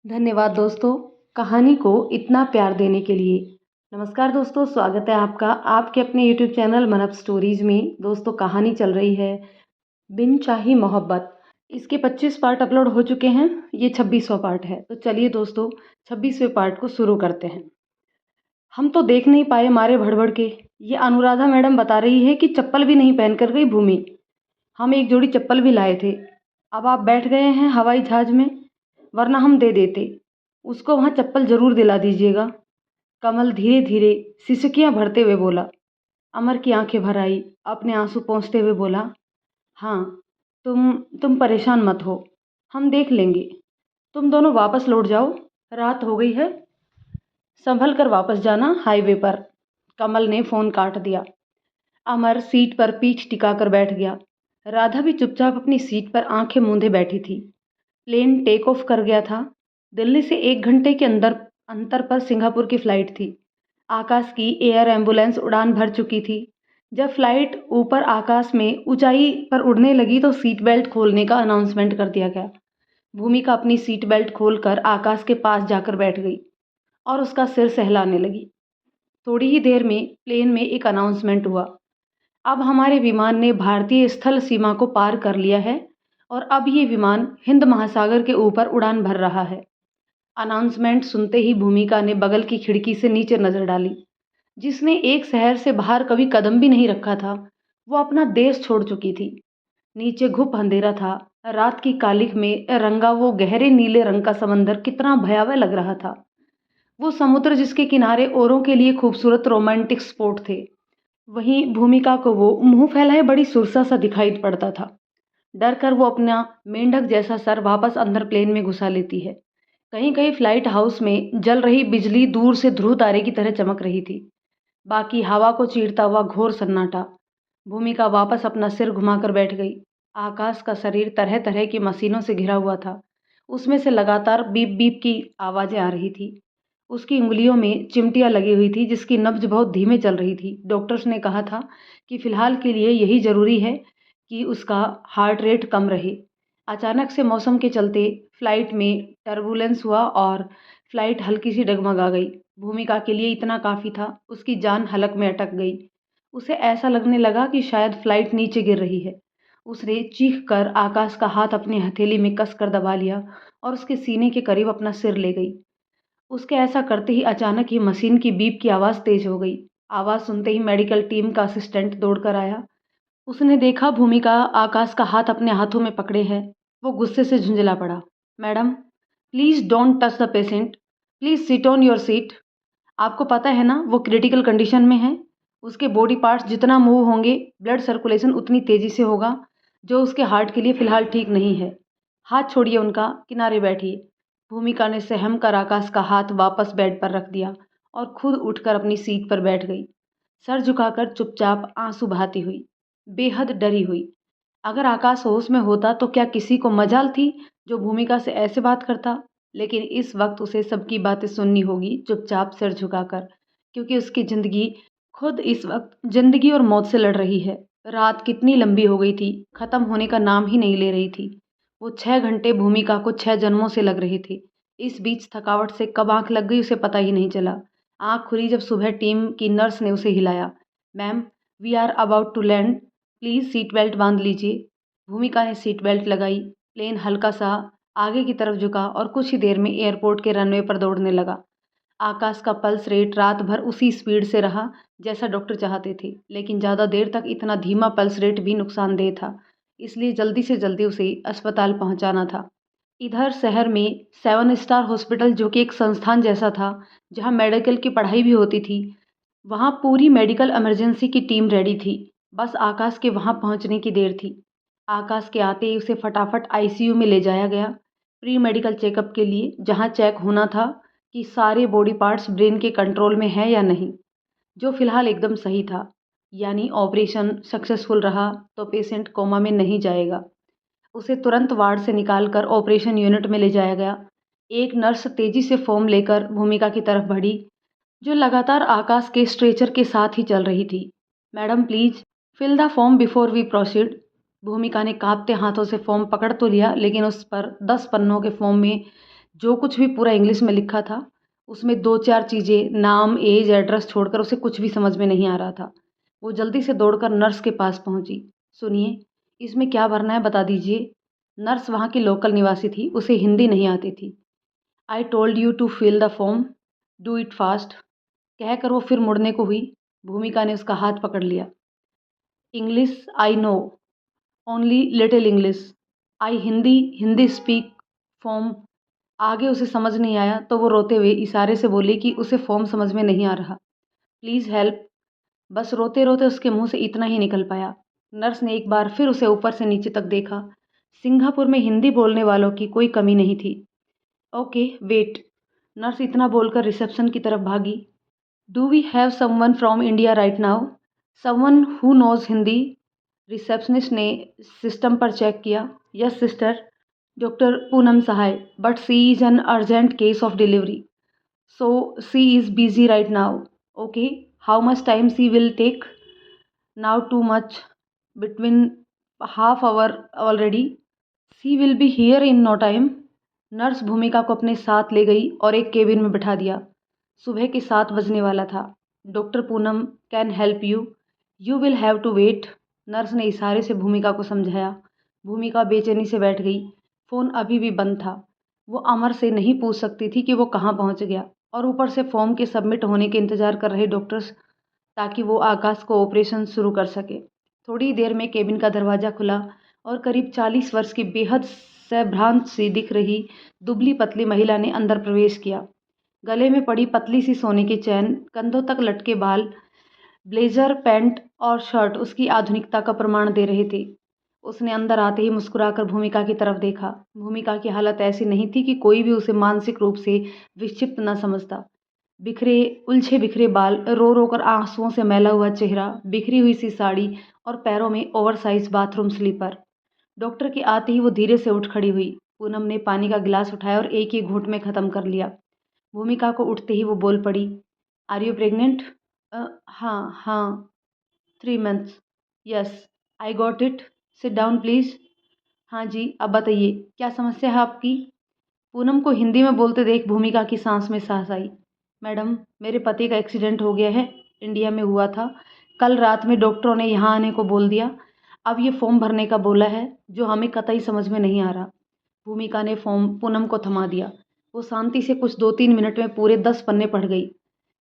धन्यवाद दोस्तों, कहानी को इतना प्यार देने के लिए। नमस्कार दोस्तों, स्वागत है आपका आपके अपने यूट्यूब चैनल मन अप स्टोरीज़ में। दोस्तों, कहानी चल रही है बिन चाही मोहब्बत। इसके 25 पार्ट अपलोड हो चुके हैं, ये 26वां पार्ट है। तो चलिए दोस्तों, 26वें पार्ट को शुरू करते हैं। हम तो देख नहीं पाए मारे भड़बड़ के। ये अनुराधा मैडम बता रही है कि चप्पल भी नहीं पहन कर गई भूमि। हम एक जोड़ी चप्पल भी लाए थे। अब आप बैठ गए हैं हवाई जहाज में, वरना हम दे देते। उसको वहाँ चप्पल जरूर दिला दीजिएगा। कमल धीरे धीरे सिसकियां भरते हुए बोला। अमर की आंखें भर आई, अपने आंसू पोंछते हुए बोला, हाँ, तुम परेशान मत हो, हम देख लेंगे। तुम दोनों वापस लौट जाओ, रात हो गई है। संभल कर वापस जाना हाईवे पर। कमल ने फोन काट दिया। अमर सीट पर पीठ टिकाकर बैठ गया। राधा भी चुपचाप अपनी सीट पर आंखें मूंदे बैठी थी। प्लेन टेक ऑफ कर गया था। दिल्ली से 1 घंटे के अंतर पर सिंगापुर की फ्लाइट थी। आकाश की एयर एम्बुलेंस उड़ान भर चुकी थी। जब फ्लाइट ऊपर आकाश में ऊंचाई पर उड़ने लगी तो सीट बेल्ट खोलने का अनाउंसमेंट कर दिया गया। भूमिका अपनी सीट बेल्ट खोलकर आकाश के पास जाकर बैठ गई और उसका सिर सहलाने लगी। थोड़ी ही देर में प्लेन में एक अनाउंसमेंट हुआ। अब हमारे विमान ने भारतीय स्थल सीमा को पार कर लिया है और अब ये विमान हिंद महासागर के ऊपर उड़ान भर रहा है। अनाउंसमेंट सुनते ही भूमिका ने बगल की खिड़की से नीचे नजर डाली। जिसने एक शहर से बाहर कभी कदम भी नहीं रखा था, वो अपना देश छोड़ चुकी थी। नीचे घुप अंधेरा था। रात की कालिख में रंगा वो गहरे नीले रंग का समंदर कितना भयावह लग रहा था। वो समुद्र जिसके किनारे औरों के लिए खूबसूरत रोमांटिक स्पॉट थे, वहीं भूमिका को वो मुंह फैलाए बड़ी सुरसा सा दिखाई पड़ता था। डर कर वो अपना मेंढक जैसा सर वापस अंदर प्लेन में घुसा लेती है। कहीं कहीं फ्लाइट हाउस में जल रही बिजली दूर से ध्रुव तारे की तरह चमक रही थी। बाकी हवा को चीरता हुआ घोर सन्नाटा। भूमिका वापस अपना सिर घुमाकर बैठ गई। आकाश का शरीर तरह तरह की मशीनों से घिरा हुआ था। उसमें से लगातार बीप बीप की आवाजें आ रही थी। उसकी उंगलियों में चिमटियां लगी हुई थी जिसकी नब्ज बहुत धीमे चल रही थी। डॉक्टर्स ने कहा था कि फिलहाल के लिए यही जरूरी है कि उसका हार्ट रेट कम रहे। अचानक से मौसम के चलते फ्लाइट में टर्बुलेंस हुआ और फ्लाइट हल्की सी डगमगा गई। भूमिका के लिए इतना काफ़ी था। उसकी जान हलक में अटक गई। उसे ऐसा लगने लगा कि शायद फ्लाइट नीचे गिर रही है। उसने चीख कर आकाश का हाथ अपनी हथेली में कस कर दबा लिया और उसके सीने के करीब अपना सिर ले गई। उसके ऐसा करते ही अचानक ही मशीन की बीप की आवाज़ तेज हो गई। आवाज़ सुनते ही मेडिकल टीम का असिस्टेंट दौड़कर आया। उसने देखा भूमिका आकाश का हाथ अपने हाथों में पकड़े है। वो गुस्से से झुंझला पड़ा। Madam, please don't touch the patient, please sit on your seat. आपको पता है ना वो क्रिटिकल कंडीशन में है। उसके बॉडी पार्ट्स जितना मूव होंगे, ब्लड सर्कुलेशन उतनी तेज़ी से होगा, जो उसके हार्ट के लिए फ़िलहाल ठीक नहीं है। हाथ छोड़िए उनका, किनारे बैठिए। भूमिका ने सहम कर आकाश का हाथ वापस बेड पर रख दिया और खुद उठकर अपनी सीट पर बैठ गई, सर झुकाकर चुपचाप आंसू बहाती हुई, बेहद डरी हुई। अगर आकाश होश में होता तो क्या किसी को मजाल थी जो भूमिका से ऐसे बात करता। लेकिन इस वक्त उसे सबकी बातें सुननी होगी चुपचाप सिर झुकाकर, क्योंकि उसकी जिंदगी खुद इस वक्त जिंदगी और मौत से लड़ रही है। रात कितनी लंबी हो गई थी, खत्म होने का नाम ही नहीं ले रही थी। वो 6 घंटे भूमिका को 6 जन्मों से लग रहे थे। इस बीच थकावट से कब आंख लग गई उसे पता ही नहीं चला। आंख खुली जब सुबह टीम की नर्स ने उसे हिलाया। Ma'am, we are about to land, please seat belt बांध लीजिए। भूमिका ने सीट बेल्ट लगाई। प्लेन हल्का सा आगे की तरफ झुका और कुछ ही देर में एयरपोर्ट के रनवे पर दौड़ने लगा। आकाश का पल्स रेट रात भर उसी स्पीड से रहा जैसा डॉक्टर चाहते थे, लेकिन ज़्यादा देर तक इतना धीमा पल्स रेट भी नुकसानदेह था, इसलिए जल्दी से जल्दी उसे अस्पताल पहुंचाना था। इधर शहर में 7 स्टार हॉस्पिटल, जो कि एक संस्थान जैसा था जहां मेडिकल की पढ़ाई भी होती थी, वहां पूरी मेडिकल इमरजेंसी की टीम रेडी थी। बस आकाश के वहां पहुंचने की देर थी। आकाश के आते ही उसे फटाफट आईसीयू में ले जाया गया, प्री मेडिकल चेकअप के लिए, जहां चेक होना था कि सारे बॉडी पार्ट्स ब्रेन के कंट्रोल में है या नहीं, जो फिलहाल एकदम सही था। यानी ऑपरेशन सक्सेसफुल रहा तो पेशेंट कोमा में नहीं जाएगा। उसे तुरंत वार्ड से निकालकर ऑपरेशन यूनिट में ले जाया गया। एक नर्स तेजी से फॉर्म लेकर भूमिका की तरफ बढ़ी, जो लगातार आकाश के स्ट्रेचर के साथ ही चल रही थी। Madam, please fill the form before we proceed. Bhumika ने कांपते हाथों से फॉर्म पकड़ तो लिया, लेकिन उस पर 10 पन्नों के फॉर्म में जो कुछ भी पूरा इंग्लिश में लिखा था, उसमें 2-4 चीज़ें नाम, एज, एड्रेस छोड़कर उसे कुछ भी समझ में नहीं आ रहा था। वो जल्दी से दौड़कर नर्स के पास पहुँची। सुनिए, इसमें क्या भरना है बता दीजिए। नर्स वहाँ की लोकल निवासी थी, उसे हिंदी नहीं आती थी। I told you to fill the form, do it fast कहकर वो फिर मुड़ने को हुई। भूमिका ने उसका हाथ पकड़ लिया। English I know, only little English. I Hindi, Hindi speak form. आगे उसे समझ नहीं आया तो वो रोते हुए इशारे से बोली कि उसे फॉर्म समझ में नहीं आ रहा। Please help. बस रोते रोते उसके मुंह से इतना ही निकल पाया। नर्स ने एक बार फिर उसे ऊपर से नीचे तक देखा। सिंगापुर में हिंदी बोलने वालों की कोई कमी नहीं थी। Okay wait. नर्स इतना बोलकर रिसेप्शन की तरफ भागी। Do we have someone from India right now, someone who knows Hindi. Receptionist ने सिस्टम पर चेक किया। Yes sister, doctor Poonam Sahay, but she is an urgent case of delivery, so she is busy right now. Okay, how much time she will take. Now too much, between half hour already, she will be here in no time. Nurse Bhumika को अपने साथ ले गई और एक cabin में बिठा दिया। सुबह के 7 बजने वाला था। Doctor Poonam can help you, you will have to wait. Nurse ने इशारे से भूमिका को समझाया। भूमिका बेचैनी से बैठ गई। फ़ोन अभी भी बंद था। वो अमर से नहीं पूछ सकती थी कि वो कहाँ पहुँच गया, और ऊपर से फॉर्म के सबमिट होने के इंतज़ार कर रहे डॉक्टर्स, ताकि वो आकाश को ऑपरेशन शुरू कर सके। थोड़ी देर में केबिन का दरवाज़ा खुला और करीब 40 वर्ष की बेहद संभ्रांत सी दिख रही दुबली पतली महिला ने अंदर प्रवेश किया। गले में पड़ी पतली सी सोने की चैन, कंधों तक लटके बाल, ब्लेजर, पैंट और शर्ट उसकी आधुनिकता का प्रमाण दे रहे थे। उसने अंदर आते ही मुस्कुराकर भूमिका की तरफ देखा। भूमिका की हालत ऐसी नहीं थी कि कोई भी उसे मानसिक रूप से विक्षिप्त न समझता। बिखरे, उलझे बिखरे बाल, रो रो कर आंसुओं से मैला हुआ चेहरा, बिखरी हुई सी साड़ी और पैरों में ओवरसाइज बाथरूम स्लीपर। डॉक्टर के आते ही वो धीरे से उठ खड़ी हुई। पूनम ने पानी का गिलास उठाया और एक ही घूंट में ख़त्म कर लिया। भूमिका को उठते ही वो बोल पड़ी, आर यू प्रेग्नेंट। हाँ हाँ, 3 months. Yes, I got it. Sit down please. हाँ जी, अब बताइए क्या समस्या है आपकी। पूनम को हिंदी में बोलते देख भूमिका की सांस में सांस आई। मैडम, मेरे पति का एक्सीडेंट हो गया है, इंडिया में हुआ था। कल रात में डॉक्टरों ने यहाँ आने को बोल दिया। अब ये फॉर्म भरने का बोला है, जो हमें कतई समझ में नहीं आ रहा। भूमिका ने फॉर्म पूनम को थमा दिया। वो शांति से कुछ 2-3 मिनट में पूरे 10 पन्ने पढ़ गई।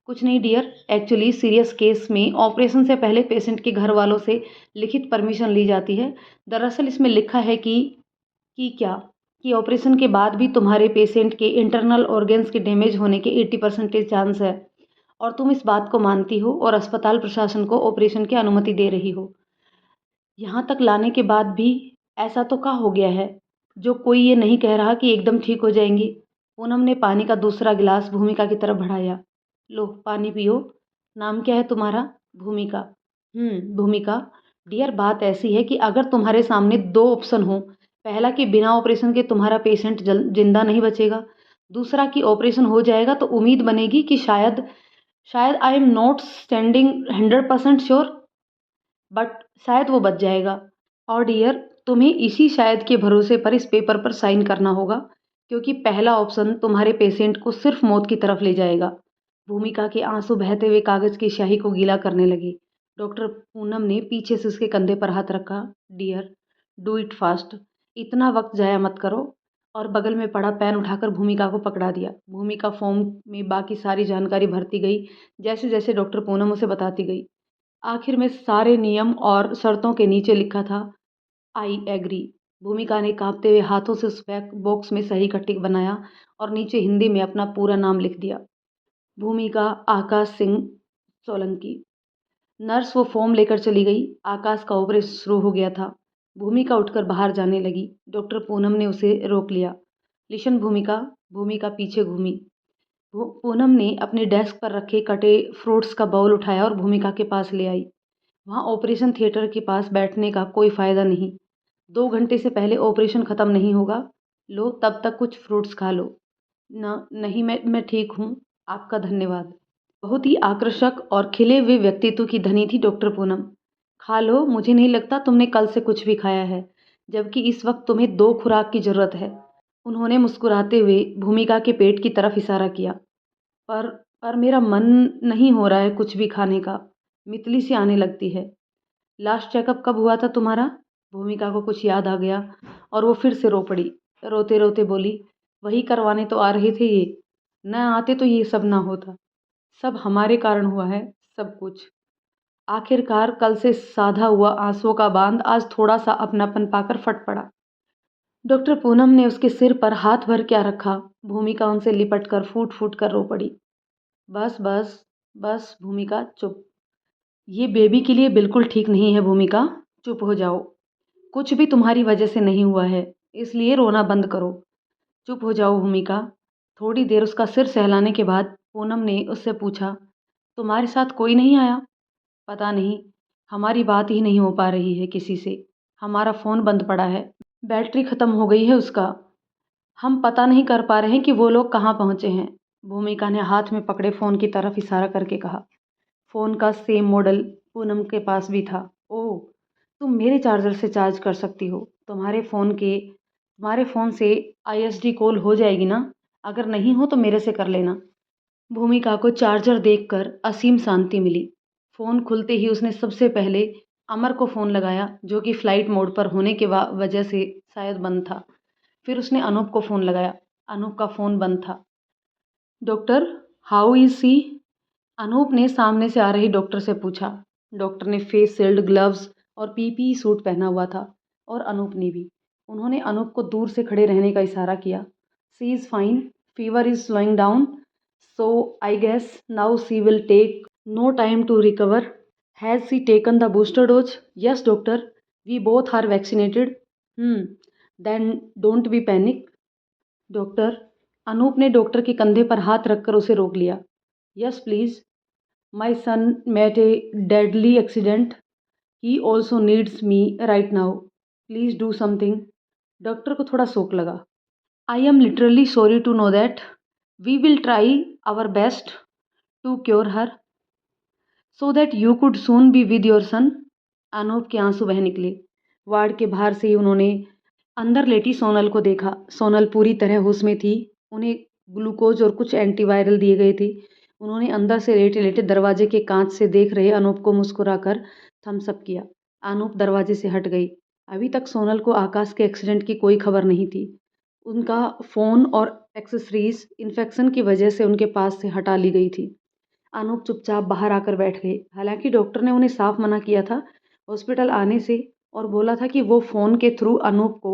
कुछ नहीं डियर, एक्चुअली सीरियस केस में ऑपरेशन से पहले पेशेंट के घर वालों से लिखित परमिशन ली जाती है। दरअसल इसमें लिखा है कि क्या, कि ऑपरेशन के बाद भी तुम्हारे पेशेंट के इंटरनल ऑर्गन्स के डैमेज होने के 80% चांस है, और तुम इस बात को मानती हो और अस्पताल प्रशासन को ऑपरेशन की अनुमति दे रही हो। यहाँ तक लाने के बाद भी ऐसा तो क्या हो गया है जो कोई ये नहीं कह रहा कि एकदम ठीक हो जाएंगी। पूनम ने पानी का दूसरा गिलास भूमिका की तरफ बढ़ाया। लो पानी पियो। नाम क्या है तुम्हारा। भूमिका। भूमिका, डियर बात ऐसी है कि अगर तुम्हारे सामने 2 ऑप्शन हो, पहला कि बिना ऑपरेशन के तुम्हारा पेशेंट जिंदा नहीं बचेगा, दूसरा कि ऑपरेशन हो जाएगा तो उम्मीद बनेगी कि शायद शायद I am not standing 100% sure, but शायद वो बच जाएगा। और डियर, तुम्हें इसी शायद के भरोसे पर इस पेपर पर साइन करना होगा, क्योंकि पहला ऑप्शन तुम्हारे पेशेंट को सिर्फ मौत की तरफ ले जाएगा। भूमिका के आंसू बहते हुए कागज की स्याही को गीला करने लगे। डॉक्टर पूनम ने पीछे से उसके कंधे पर हाथ रखा। डियर, डू इट फास्ट, इतना वक्त जाया मत करो। और बगल में पड़ा पेन उठाकर भूमिका को पकड़ा दिया। भूमिका फॉर्म में बाकी सारी जानकारी भरती गई, जैसे जैसे डॉक्टर पूनम उसे बताती गई। आखिर में सारे नियम और शर्तों के नीचे लिखा था, आई एग्री। भूमिका ने कांपते हुए हाथों से उस बॉक्स में सही का टिक बनाया और नीचे हिंदी में अपना पूरा नाम लिख दिया। भूमिका आकाश सिंह सोलंकी। नर्स वो फॉर्म लेकर चली गई। आकाश का ऑपरेशन शुरू हो गया था। भूमिका उठकर बाहर जाने लगी। डॉक्टर पूनम ने उसे रोक लिया। लिशन भूमिका। भूमिका पीछे घूमी। पूनम ने अपने डेस्क पर रखे कटे फ्रूट्स का बाउल उठाया और भूमिका के पास ले आई। वहाँ ऑपरेशन थिएटर के पास बैठने का कोई फ़ायदा नहीं। 2 घंटे से पहले ऑपरेशन ख़त्म नहीं होगा। लो तब तक कुछ फ्रूट्स खा लो। न नहीं, मैं ठीक हूँ, आपका धन्यवाद। बहुत ही आकर्षक और खिले हुए व्यक्तित्व की धनी थी डॉक्टर पूनम। खा लो, मुझे नहीं लगता तुमने कल से कुछ भी खाया है, जबकि इस वक्त तुम्हें 2 खुराक की ज़रूरत है। उन्होंने मुस्कुराते हुए भूमिका के पेट की तरफ इशारा किया। पर पर मेरा मन नहीं हो रहा है कुछ भी खाने का। मितली सी आने लगती है। लास्ट चेकअप कब हुआ था तुम्हारा? भूमिका को कुछ याद आ गया और वो फिर से रो पड़ी। रोते रोते बोली, वही करवाने तो आ रहे थे ये। न आते तो ये सब ना होता। सब हमारे कारण हुआ है, सब कुछ। आखिरकार कल से साधा हुआ आंसुओं का बांध आज थोड़ा सा अपनापन पाकर फट पड़ा। डॉक्टर पूनम ने उसके सिर पर हाथ भर क्या रखा। भूमिका उनसे लिपट कर फूट फूट कर रो पड़ी। बस बस बस भूमिका चुप। ये बेबी के लिए बिल्कुल ठीक नहीं है भूमिका। चुप हो जाओ। कुछ भी तुम्हारी वजह से नहीं हुआ है, इसलिए रोना बंद करो। चुप हो जाओ भूमिका। थोड़ी देर उसका सिर सहलाने के बाद पूनम ने उससे पूछा, तुम्हारे साथ कोई नहीं आया? पता नहीं, हमारी बात ही नहीं हो पा रही है किसी से। हमारा फ़ोन बंद पड़ा है, बैटरी ख़त्म हो गई है उसका। हम पता नहीं कर पा रहे हैं कि वो लोग कहाँ पहुँचे हैं। भूमिका ने हाथ में पकड़े फ़ोन की तरफ इशारा करके कहा। फ़ोन का सेम मॉडल पूनम के पास भी था। ओह, तुम मेरे चार्जर से चार्ज कर सकती हो। तुम्हारे फ़ोन से आईएसडी कॉल हो जाएगी ना? अगर नहीं हो तो मेरे से कर लेना। भूमिका को चार्जर देखकर असीम शांति मिली। फ़ोन खुलते ही उसने सबसे पहले अमर को फ़ोन लगाया, जो कि फ़्लाइट मोड पर होने के वजह से शायद बंद था। फिर उसने अनूप को फ़ोन लगाया। अनूप का फ़ोन बंद था। Doctor, how is she? Anoop ने सामने से आ रही डॉक्टर से पूछा। डॉक्टर ने फेस शील्ड, ग्लव्स और पीपीई सूट पहना हुआ था और अनूप ने भी। उन्होंने अनूप को दूर से खड़े रहने का इशारा किया। She is fine, fever is slowing down, so I guess now she will take no time to recover. Has she taken the booster dose? Yes doctor, we both are vaccinated. Then don't be panic. Doctor, Anoop ने doctor के कंधे पर हाथ रखकर उसे रोक लिया। Yes please, my son met a deadly accident, he also needs me right now, please do something. Doctor को थोड़ा शौक लगा। I am literally sorry to know that, we will try our best to cure her so that you could soon be with your son. Anoop के आंसू बह निकले। Ward के बाहर से ही उन्होंने अंदर लेटी सोनल को देखा। सोनल पूरी तरह होश में थी। उन्हें ग्लूकोज और कुछ एंटीवायरल दिए गए थे। उन्होंने अंदर से लेटे लेटे दरवाजे के कांच से देख रहे अनूप को मुस्कुराकर थम्स अप किया। अनूप दरवाजे से हट गई। अभी तक सोनल को आकाश के एक्सीडेंट की कोई खबर नहीं थी। उनका फ़ोन और एक्सेसरीज इन्फेक्शन की वजह से उनके पास से हटा ली गई थी। अनूप चुपचाप बाहर आकर बैठ गए। हालांकि डॉक्टर ने उन्हें साफ मना किया था हॉस्पिटल आने से और बोला था कि वो फ़ोन के थ्रू अनूप को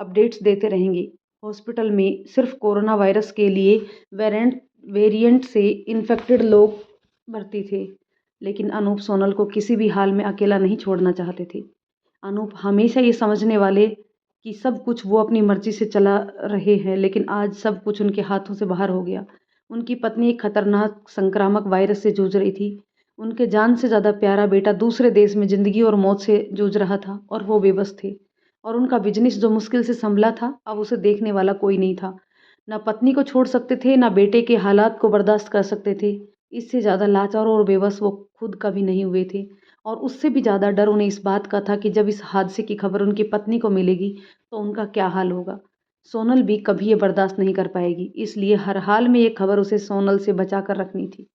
अपडेट्स देते रहेंगे। हॉस्पिटल में सिर्फ कोरोना वायरस के लिए वेरिएंट से इन्फेक्टेड लोग भर्ती थे। लेकिन अनूप सोनल को किसी भी हाल में अकेला नहीं छोड़ना चाहते थे। अनूप हमेशा ये समझने वाले कि सब कुछ वो अपनी मर्जी से चला रहे हैं, लेकिन आज सब कुछ उनके हाथों से बाहर हो गया। उनकी पत्नी एक खतरनाक संक्रामक वायरस से जूझ रही थी। उनके जान से ज़्यादा प्यारा बेटा दूसरे देश में ज़िंदगी और मौत से जूझ रहा था और वो बेबस थे। और उनका बिजनेस जो मुश्किल से संभला था, अब उसे देखने वाला कोई नहीं था। ना पत्नी को छोड़ सकते थे, ना बेटे के हालात को बर्दाश्त कर सकते थे। इससे ज़्यादा लाचार और बेबस वो खुद कभी नहीं हुए थे। और उससे भी ज़्यादा डर उन्हें इस बात का था कि जब इस हादसे की खबर उनकी पत्नी को मिलेगी तो उनका क्या हाल होगा। सोनल भी कभी ये बर्दाश्त नहीं कर पाएगी, इसलिए हर हाल में ये खबर उसे सोनल से बचा कर रखनी थी।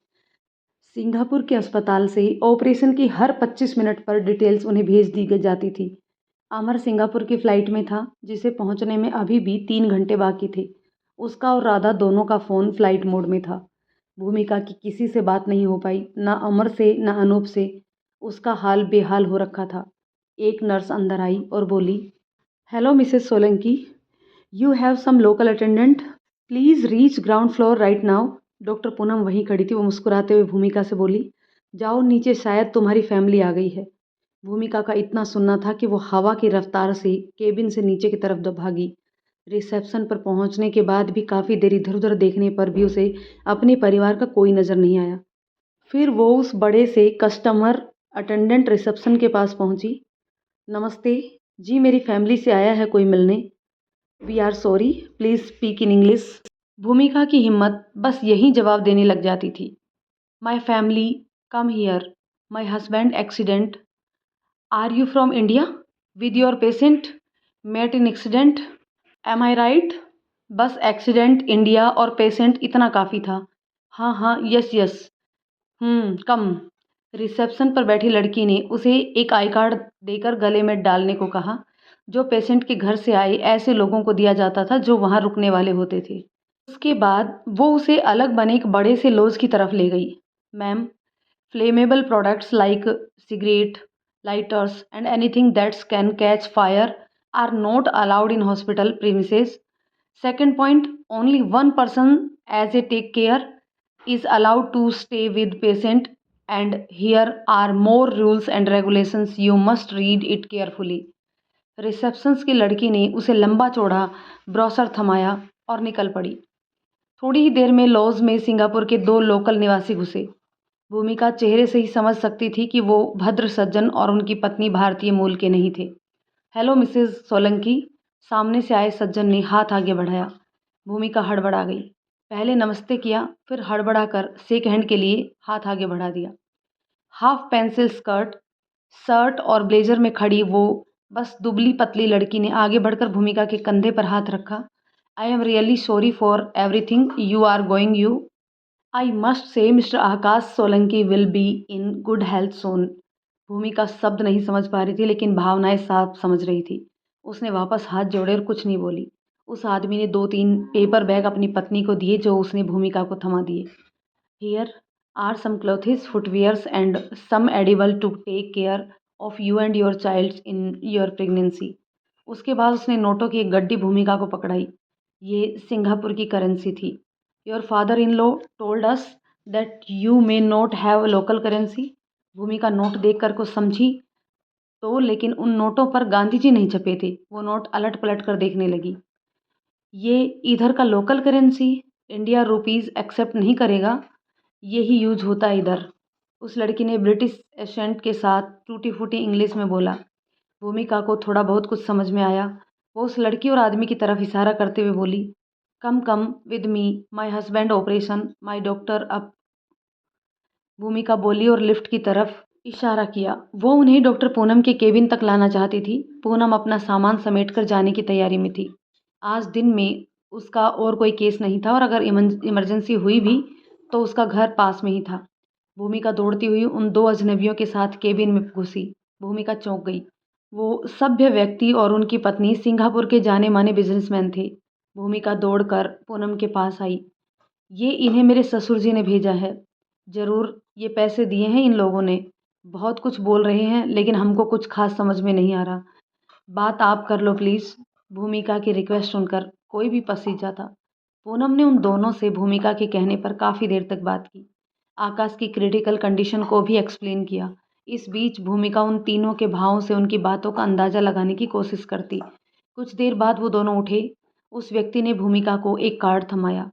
सिंगापुर के अस्पताल से ऑपरेशन की हर 25 मिनट पर डिटेल्स उन्हें भेज दी जाती थी। अमर सिंगापुर की फ़्लाइट में था, जिसे पहुंचने में अभी भी 3 घंटे बाकी थे। उसका और राधा दोनों का फ़ोन फ्लाइट मोड में था। भूमिका की किसी से बात नहीं हो पाई, ना अमर से ना अनूप से। उसका हाल बेहाल हो रखा था। एक नर्स अंदर आई और बोली, hello Mrs Solanki, you have some local attendant, please reach ground floor right now. Doctor Poonam वहीं खड़ी थी। वो मुस्कुराते हुए भूमिका से बोली, जाओ नीचे, शायद तुम्हारी फैमिली आ गई है। भूमिका का इतना सुनना था कि वो हवा की रफ्तार से केबिन से नीचे की तरफ भागी। रिसेप्शन पर पहुंचने के बाद भी काफ़ी देर इधर उधर देखने पर भी उसे अपने परिवार का कोई नज़र नहीं आया। फिर वो उस बड़े से कस्टमर अटेंडेंट रिसेप्शन के पास पहुंची। नमस्ते जी, मेरी फैमिली से आया है कोई मिलने। We are sorry, please speak in English. Bhumika की हिम्मत बस यही जवाब देने लग जाती थी। My family come here, my husband accident, are you from India, with your patient met in accident, am I right. बस एक्सीडेंट, इंडिया और पेशेंट इतना काफ़ी था। हाँ, हाँ, यस, यस। कम। रिसेप्शन पर बैठी लड़की ने उसे एक आई कार्ड देकर गले में डालने को कहा, जो पेशेंट के घर से आए ऐसे लोगों को दिया जाता था जो वहाँ रुकने वाले होते थे। उसके बाद वो उसे अलग बने एक बड़े से लॉज की तरफ ले गई। Ma'am, flammable products like cigarette, lighters and anything that can catch fire are not allowed in hospital premises. Second point, only one person as a take care is allowed to stay with patient, and here are more rules and regulations, you must read it carefully. Receptions की लड़की ने उसे लंबा चौड़ा brochure थमाया और निकल पड़ी। थोड़ी ही देर में लॉज में सिंगापुर के दो लोकल निवासी घुसे। भूमिका चेहरे से ही समझ सकती थी कि वो भद्र सज्जन और उनकी पत्नी भारतीय मूल के नहीं थे। हेलो मिसेस सोलंकी, सामने से आए सज्जन ने हाथ आगे बढ़ाया। भूमिका हड़बड़ा गई। पहले नमस्ते किया, फिर हड़बड़ा कर शेक हैंड के लिए हाथ आगे बढ़ा दिया। हाफ पेंसिल स्कर्ट, शर्ट और ब्लेजर में खड़ी वो बस दुबली पतली लड़की ने आगे बढ़कर भूमिका के कंधे पर हाथ रखा। I am really sorry for everything you are going you. I must say mister Akash Solanki will be in good health soon. Bhumika शब्द नहीं समझ पा रही थी लेकिन भावनाएं साफ समझ रही थी। उसने वापस हाथ जोड़े और कुछ नहीं बोली। उस आदमी ने 2-3 पेपर बैग अपनी पत्नी को दिए जो उसने भूमिका को थमा दिए। Here are some clothes, footwears and some edible to take care of you and your child in your pregnancy. उसके बाद उसने नोटों की एक गड्डी भूमिका को पकड़ाई। ये सिंगापुर की करेंसी थी। Your father in law told us that you may not have local currency. भूमिका नोट देखकर कुछ समझी तो, लेकिन उन नोटों पर गांधी जी नहीं छपे थे। वो नोट अलट पलट कर देखने लगी। ये इधर का local currency India rupees accept नहीं करेगा, यही यूज होता है इधर। उस लड़की ने ब्रिटिश एसेंट के साथ टूटी फूटी इंग्लिश में बोला। भूमिका को थोड़ा बहुत कुछ समझ में आया। वो उस लड़की और आदमी की तरफ इशारा करते हुए बोली, come come with me, my husband operation, my doctor up. Bhumika बोली और लिफ्ट की तरफ इशारा किया। वो उन्हें डॉक्टर पूनम के केबिन तक लाना चाहती थी। पूनम अपना सामान समेटकर जाने की तैयारी में थी। आज दिन में उसका और कोई केस नहीं था और अगर इमरजेंसी हुई भी तो उसका घर पास में ही था। भूमिका दौड़ती हुई उन दो अजनबियों के साथ केबिन में घुसी। भूमिका चौंक गई। वो सभ्य व्यक्ति और उनकी पत्नी सिंगापुर के जाने माने बिजनेसमैन थे। भूमिका दौड़कर पूनम के पास आई। ये इन्हें मेरे ससुर जी ने भेजा है। ज़रूर ये पैसे दिए हैं इन लोगों ने। बहुत कुछ बोल रहे हैं लेकिन हमको कुछ खास समझ में नहीं आ रहा। बात आप कर लो प्लीज़। भूमिका की रिक्वेस्ट सुनकर कोई भी पसीज जाता। पूनम ने उन दोनों से भूमिका के कहने पर काफ़ी देर तक बात की। आकाश की क्रिटिकल कंडीशन को भी एक्सप्लेन किया। इस बीच भूमिका उन तीनों के भावों से उनकी बातों का अंदाज़ा लगाने की कोशिश करती। कुछ देर बाद वो दोनों उठे। उस व्यक्ति ने भूमिका को एक कार्ड थमाया।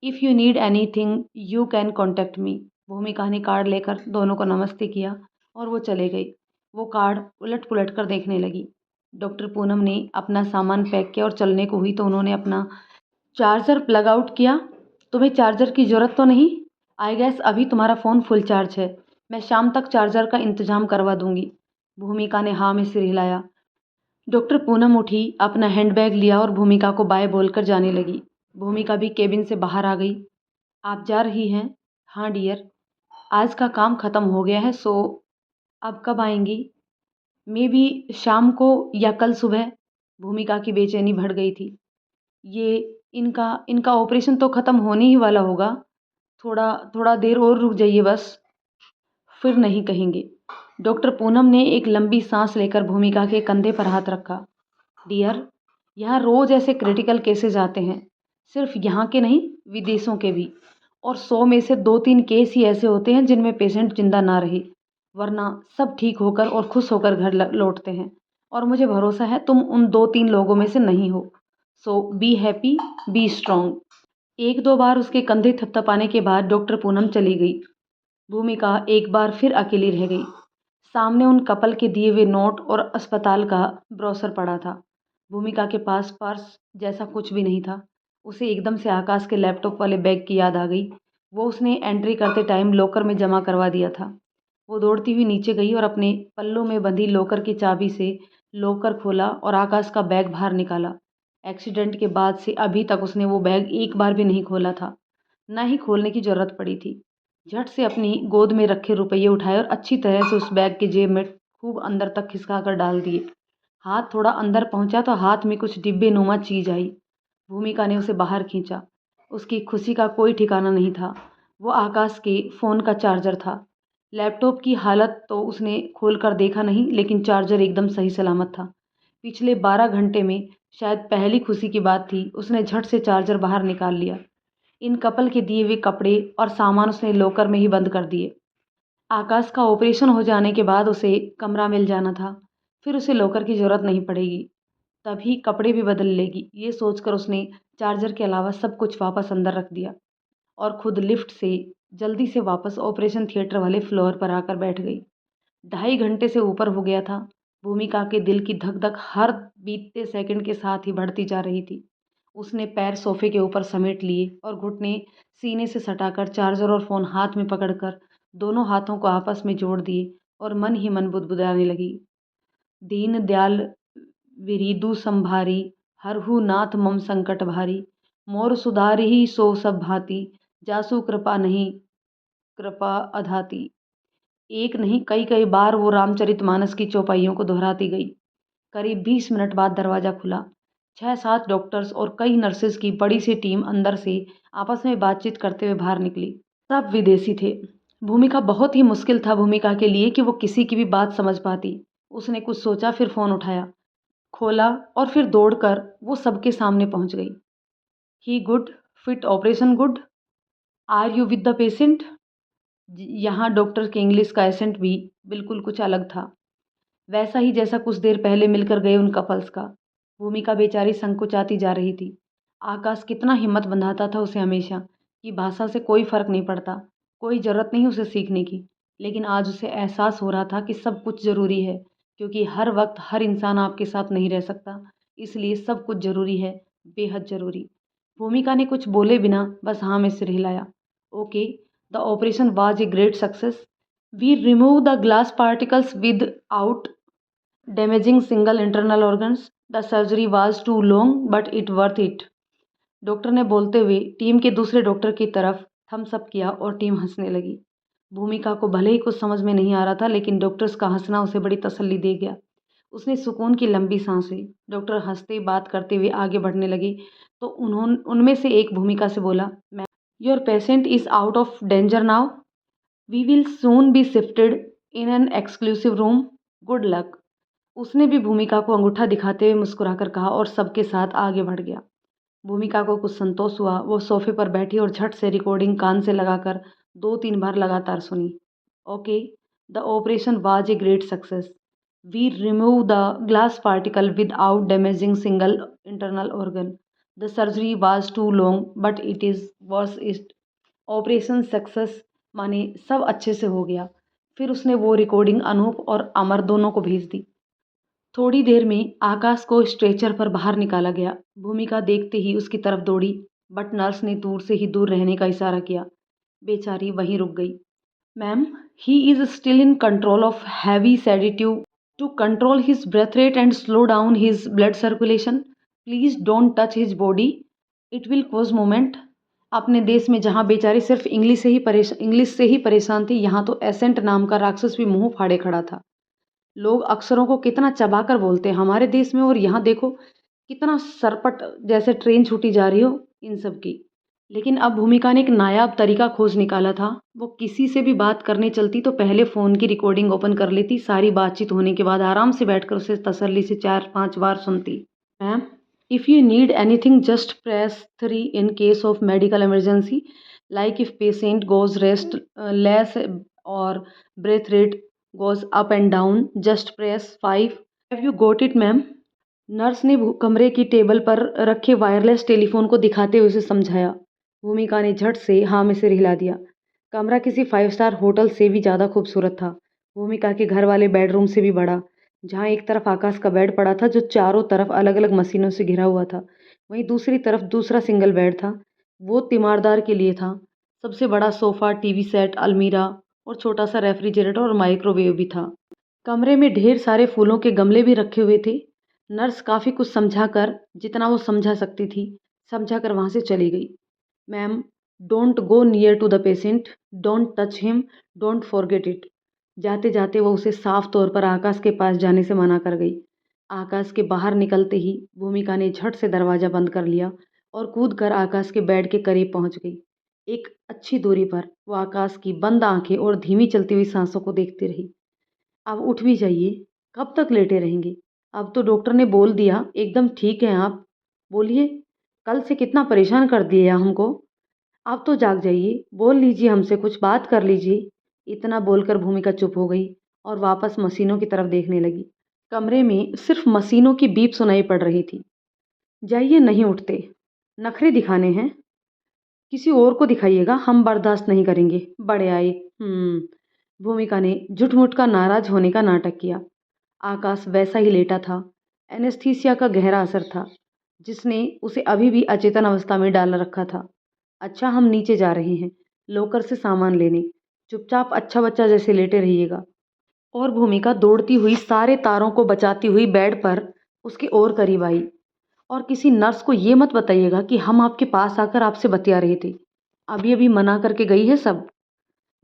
If you need anything you can contact me. Bhumika ने कार्ड लेकर दोनों को नमस्ते किया और वो चले गए। वो कार्ड उलट पुलट कर देखने लगी। डॉक्टर पूनम ने अपना सामान पैक किया और चलने को हुई तो उन्होंने अपना चार्जर प्लग आउट किया। तुम्हें चार्जर की ज़रूरत तो नहीं? आई गेस अभी तुम्हारा फ़ोन फुल चार्ज है। मैं शाम तक चार्जर का इंतज़ाम करवा दूंगी। भूमिका ने हाँ में सिर हिलाया। डॉक्टर पूनम उठी, अपना हैंडबैग लिया और भूमिका को बाय बोलकर जाने लगी। भूमिका भी केबिन से बाहर आ गई। आप जा रही हैं? हाँ डियर, आज का काम ख़त्म हो गया है, सो अब कब आएंगी? मे बी शाम को या कल सुबह। भूमिका की बेचैनी बढ़ गई थी। ये इनका इनका ऑपरेशन तो ख़त्म होने ही वाला होगा। थोड़ा थोड़ा देर और रुक जाइए बस, फिर नहीं कहेंगे। डॉक्टर पूनम ने एक लंबी सांस लेकर भूमिका के कंधे पर हाथ रखा। डियर, यहाँ रोज़ ऐसे क्रिटिकल केसेस आते हैं। सिर्फ यहाँ के नहीं, विदेशों के भी। और 100 में से 2-3 केस ही ऐसे होते हैं जिनमें पेशेंट जिंदा ना रहे, वरना सब ठीक होकर और खुश होकर घर लौटते हैं। और मुझे भरोसा है तुम उन 2-3 लोगों में से नहीं हो। सो बी हैप्पी, बी स्ट्रॉन्ग। 1-2 बार उसके कंधे थपथपाने के बाद डॉक्टर पूनम चली गई। भूमिका एक बार फिर अकेली रह गई। सामने उन कपल के दिए हुए नोट और अस्पताल का ब्रोशर पड़ा था। भूमिका के पास पर्स जैसा कुछ भी नहीं था। उसे एकदम से आकाश के लैपटॉप वाले बैग की याद आ गई। वो उसने एंट्री करते टाइम लॉकर में जमा करवा दिया था। वो दौड़ती हुई नीचे गई और अपने पल्लों में बंधी लॉकर की चाबी से लॉकर खोला और आकाश का बैग बाहर निकाला। एक्सीडेंट के बाद से अभी तक उसने वो बैग एक बार भी नहीं खोला था, ना ही खोलने की ज़रूरत पड़ी थी। झट से अपनी गोद में रखे रुपये उठाए और अच्छी तरह से उस बैग की जेब में खूब अंदर तक खिसका कर डाल दिए। हाथ थोड़ा अंदर पहुंचा तो हाथ में कुछ डिब्बे नुमा चीज आई। भूमिका ने उसे बाहर खींचा। उसकी खुशी का कोई ठिकाना नहीं था। वो आकाश के फ़ोन का चार्जर था। लैपटॉप की हालत तो उसने खोल कर देखा नहीं, लेकिन चार्जर एकदम सही सलामत था। पिछले 12 घंटे में शायद पहली खुशी की बात थी। उसने झट से चार्जर बाहर निकाल लिया। इन कपल के दिए हुए कपड़े और सामान उसने लॉकर में ही बंद कर दिए। आकाश का ऑपरेशन हो जाने के बाद उसे कमरा मिल जाना था। फिर उसे लॉकर की ज़रूरत नहीं पड़ेगी। तभी कपड़े भी बदल लेगी। ये सोचकर उसने चार्जर के अलावा सब कुछ वापस अंदर रख दिया और खुद लिफ्ट से जल्दी से वापस ऑपरेशन थिएटर वाले फ्लोर पर आकर बैठ गई। 2.5 घंटे से ऊपर हो गया था। भूमिका के दिल की धक धक हर बीतते सेकंड के साथ ही बढ़ती जा रही थी। उसने पैर सोफे के ऊपर समेट लिए और घुटने सीने से सटाकर चार्जर और फ़ोन हाथ में पकड़कर दोनों हाथों को आपस में जोड़ दिए और मन ही मन बुदबुदाने लगी। दीन दयाल विरिदु संभारी, हरहु नाथ मम संकट भारी, मोर सुधारि सो सब भांति, जासु कृपा नहीं कृपा अधाति। एक नहीं कई कई बार वो रामचरितमानस की चौपाइयों को दोहराती गई। करीब 20 मिनट बाद दरवाज़ा खुला। 6-7 डॉक्टर्स और कई नर्सेज की बड़ी सी टीम अंदर से आपस में बातचीत करते हुए बाहर निकली। सब विदेशी थे। भूमिका बहुत ही मुश्किल था भूमिका के लिए कि वो किसी की भी बात समझ पाती। उसने कुछ सोचा, फिर फ़ोन उठाया, खोला और फिर दौड़कर वो सबके सामने पहुंच गई। He good, fit operation good, are you with the patient. यहाँ डॉक्टर के इंग्लिश का एसेंट भी बिल्कुल कुछ अलग था, वैसा ही जैसा कुछ देर पहले मिलकर गए उन कपल्स का। भूमिका बेचारी संकुचाती जा रही थी। आकाश कितना हिम्मत बंधाता था उसे हमेशा कि भाषा से कोई फ़र्क नहीं पड़ता, कोई ज़रूरत नहीं उसे सीखने की। लेकिन आज उसे एहसास हो रहा था कि सब कुछ ज़रूरी है, क्योंकि हर वक्त हर इंसान आपके साथ नहीं रह सकता। इसलिए सब कुछ ज़रूरी है, बेहद ज़रूरी। भूमिका ने कुछ बोले बिना बस हाँ में सिर हिलाया। Okay, the operation was a great success. We remove the glass particles without damaging single internal organs. The surgery was too long but it worth it. Doctor ने बोलते हुए टीम के दूसरे डॉक्टर की तरफ थम्स अप किया और team हंसने लगी। भूमिका को भले ही कुछ समझ में नहीं आ रहा था, लेकिन डॉक्टर्स का हंसना उसे बड़ी तसल्ली दे गया। उसने सुकून की लंबी सांस ली। डॉक्टर हंसते बात करते हुए आगे बढ़ने लगे तो उनमें से एक भूमिका से बोला, ma'am, your patient is out of danger now. We will soon be shifted in an exclusive room. Good luck. उसने भी भूमिका को अंगूठा दिखाते हुए मुस्कुराकर कहा और सबके साथ आगे बढ़ गया। भूमिका को कुछ संतोष हुआ। वो सोफे पर बैठी और झट से रिकॉर्डिंग कान से लगाकर 2-3 बार लगातार सुनी। Okay, the operation was a great success. We remove the glass particle without damaging single internal organ. The surgery was too long but it is worth it. Operation success माने सब अच्छे से हो गया। फिर उसने वो रिकॉर्डिंग अनूप और अमर दोनों को भेज दी। थोड़ी देर में आकाश को स्ट्रेचर पर बाहर निकाला गया। भूमिका देखते ही उसकी तरफ दौड़ी, बट नर्स ने दूर से ही दूर रहने का इशारा किया। बेचारी वहीं रुक गई। Ma'am, he is still in control of heavy sedative to control his breath rate and slow down his blood circulation. Please don't touch his body, it will cause moment. अपने देश में जहाँ बेचारी सिर्फ इंग्लिश से ही परेशान थी, यहाँ तो एसेंट नाम का राक्षस भी मुंह फाड़े खड़ा था। लोग अक्षरों को कितना चबाकर बोलते हैं हमारे देश में, और यहाँ देखो कितना सरपट जैसे ट्रेन छूटी जा रही हो इन सब की। लेकिन अब भूमिका ने एक नायाब तरीका खोज निकाला था। वो किसी से भी बात करने चलती तो पहले फ़ोन की रिकॉर्डिंग ओपन कर लेती। सारी बातचीत होने के बाद आराम से बैठकर उसे तसल्ली से 4-5 बार सुनती। Ma'am, if you need anything just press 3 in case of medical emergency, like if patient goes restless और breath rate goes up and down, just press 5. Have you got it, ma'am? Nurse ने कमरे की table पर रखे wireless telephone को दिखाते हुए उसे समझाया। भूमिका ने झट से हाँ में सिर हिला दिया। कमरा किसी 5 स्टार होटल से भी ज़्यादा खूबसूरत था। भूमिका के घर वाले बेडरूम से भी बड़ा। जहाँ एक तरफ आकाश का बेड पड़ा था जो चारों तरफ अलग अलग मशीनों से घिरा हुआ था, वहीं दूसरी तरफ दूसरा सिंगल बेड था। वो तीमारदार के लिए था। सबसे बड़ा सोफ़ा, टीवी सेट, अलमीरा और छोटा सा रेफ्रिजरेटर और माइक्रोवेव भी था। कमरे में ढेर सारे फूलों के गमले भी रखे हुए थे। नर्स काफ़ी कुछ समझाकर, जितना वो समझा सकती थी, समझाकर वहाँ से चली गई। Ma'am, don't go near to the patient, don't touch him, don't forget it. जाते जाते वो उसे साफ तौर पर आकाश के पास जाने से मना कर गई। आकाश के बाहर निकलते ही भूमिका ने झट से दरवाज़ा बंद कर लिया और कूद कर आकाश के बेड के करीब पहुंच गई। एक अच्छी दूरी पर वो आकाश की बंद आंखें और धीमी चलती हुई सांसों को देखती रही। अब उठ भी जाइए, कब तक लेटे रहेंगे? अब तो डॉक्टर ने बोल दिया एकदम ठीक हैं आप। बोलिए, कल से कितना परेशान कर दिए हमको। अब तो जाग जाइए, बोल लीजिए हमसे, कुछ बात कर लीजिए। इतना बोलकर भूमिका चुप हो गई और वापस मशीनों की तरफ देखने लगी। कमरे में सिर्फ मशीनों की बीप सुनाई पड़ रही थी। जाइए, नहीं उठते, नखरे दिखाने हैं, किसी और को दिखाइएगा, हम बर्दाश्त नहीं करेंगे, बड़े आए। भूमिका ने झुठमुठ का नाराज होने का नाटक किया। आकाश वैसा ही लेटा था। एनेस्थीसिया का गहरा असर था, जिसने उसे अभी भी अचेतन अवस्था में डाल रखा था। अच्छा, हम नीचे जा रहे हैं, लोकर से सामान लेने। चुपचाप अच्छा बच्चा जैसे लेटे रहिएगा। और भूमिका दौड़ती हुई सारे तारों को बचाती हुई बेड पर उसके और करीब आई। और किसी नर्स को ये मत बताइएगा कि हम आपके पास आकर आपसे बतिया रहे थे। अभी अभी मना करके गई है सब,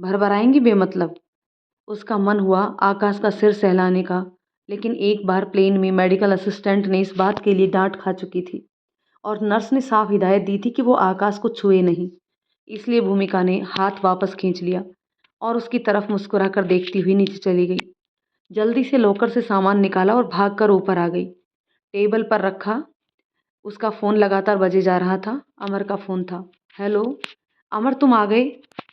भरभराएंगी बेमतलब। उसका मन हुआ आकाश का सिर सहलाने का, लेकिन एक बार प्लेन में मेडिकल असिस्टेंट ने इस बात के लिए डांट खा चुकी थी और नर्स ने साफ हिदायत दी थी कि वो आकाश को छुए नहीं। इसलिए भूमिका ने हाथ वापस खींच लिया और उसकी तरफ मुस्कुराकर देखती हुई नीचे चली गई। जल्दी से लॉकर से सामान निकाला और भागकर ऊपर आ गई। टेबल पर रखा उसका फ़ोन लगातार बजे जा रहा था। अमर का फ़ोन था। हेलो अमर, तुम आ गए?